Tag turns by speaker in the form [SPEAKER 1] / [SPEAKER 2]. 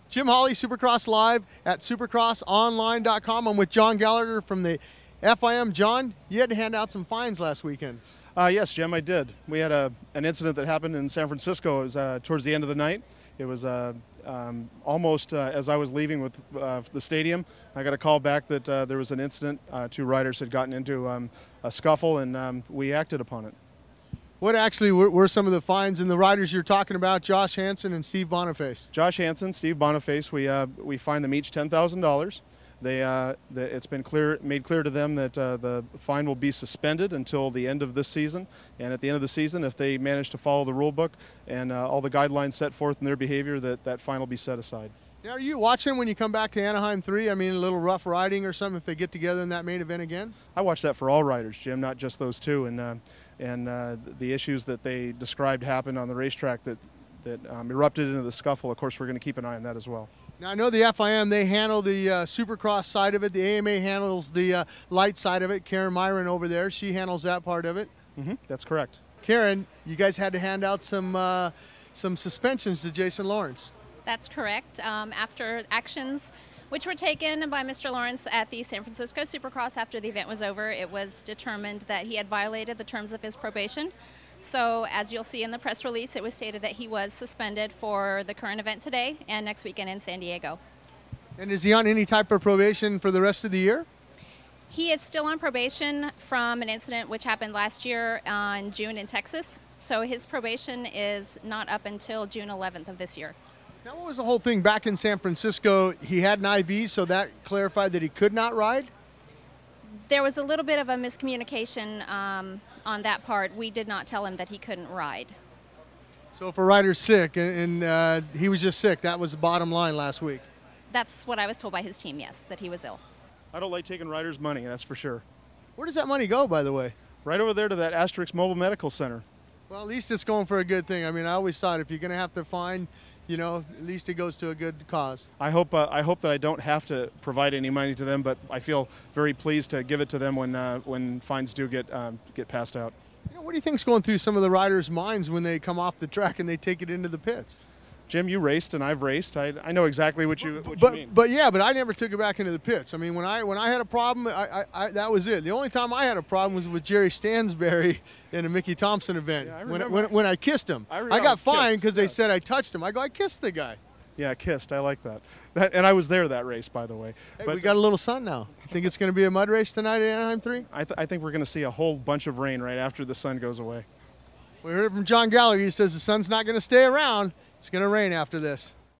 [SPEAKER 1] Jim Holley, Supercross Live at supercrossonline.com. I'm with John Gallagher from the FIM. John, you had to hand out some fines last weekend.
[SPEAKER 2] Yes, Jim, I did. We had an incident that happened in San Francisco. It was towards the end of the night. It was almost as I was leaving with the stadium. I got a call back that there was an incident. Two riders had gotten into a scuffle, and we acted upon it.
[SPEAKER 1] What actually were some of the fines and the riders you're talking about, Josh Hansen and Steve Boniface?
[SPEAKER 2] Josh Hansen, Steve Boniface, we fined them each $10,000. It's been made clear to them that the fine will be suspended until the end of this season. And at the end of the season, if they manage to follow the rule book and all the guidelines set forth in their behavior, that fine will be set aside.
[SPEAKER 1] Now, are you watching when you come back to Anaheim3? I mean, a little rough riding or something if they get together in that main event again?
[SPEAKER 2] I watch that for all riders, Jim, not just those two. And the issues that they described happened on the racetrack that erupted into the scuffle. Of course, we're going to keep an eye on that as well.
[SPEAKER 1] Now, I know the FIM, they handle the Supercross side of it. The AMA handles the light side of it. Karen Myron over there, she handles that part of it.
[SPEAKER 2] That's correct.
[SPEAKER 1] Karen, you guys had to hand out some suspensions to Jason Lawrence.
[SPEAKER 3] That's correct. After actions which were taken by Mr. Lawrence at the San Francisco Supercross after the event was over, it was determined that he had violated the terms of his probation. So as you'll see in the press release, it was stated that he was suspended for the current event today and next weekend in San Diego.
[SPEAKER 1] And is he on any type of probation for the rest of the year?
[SPEAKER 3] He is still on probation from an incident which happened last year in June in Texas. So his probation is not up until June 11th of this year.
[SPEAKER 1] Now, what was the whole thing back in San Francisco? He had an IV, so that clarified that he could not ride?
[SPEAKER 3] There was a little bit of a miscommunication on that part. We did not tell him that he couldn't ride.
[SPEAKER 1] So if a rider's sick and he was just sick, that was the bottom line last week?
[SPEAKER 3] That's what I was told by his team, yes, that he was ill.
[SPEAKER 2] I don't like taking riders' money, that's for sure.
[SPEAKER 1] Where does that money go, by the way?
[SPEAKER 2] Right over there to that Asterix Mobile Medical Center.
[SPEAKER 1] Well, at least it's going for a good thing. I mean, I always thought if you're going to have to fine, you know, at least it goes to a good cause.
[SPEAKER 2] I hope that I don't have to provide any money to them, but I feel very pleased to give it to them when fines do get passed out.
[SPEAKER 1] You know, what do you think's going through some of the riders' minds when they come off the track and they take it into the pits?
[SPEAKER 2] Jim, you raced and I've raced. I know exactly what you mean.
[SPEAKER 1] But I never took it back into the pits. I mean, when I had a problem, that was it. The only time I had a problem was with Jerry Stansberry in a Mickey Thompson event.
[SPEAKER 2] Yeah,
[SPEAKER 1] when I kissed him. I got fined because they said I touched him. I go, I kissed the guy.
[SPEAKER 2] Yeah, kissed. I like that. And I was there that race, by the way.
[SPEAKER 1] Hey, but we got a little sun now. You think it's going to be a mud race tonight at Anaheim3?
[SPEAKER 2] I think we're going to see a whole bunch of rain right after the sun goes away.
[SPEAKER 1] We heard from John Gallagher. He says the sun's not going to stay around. It's going to rain after this.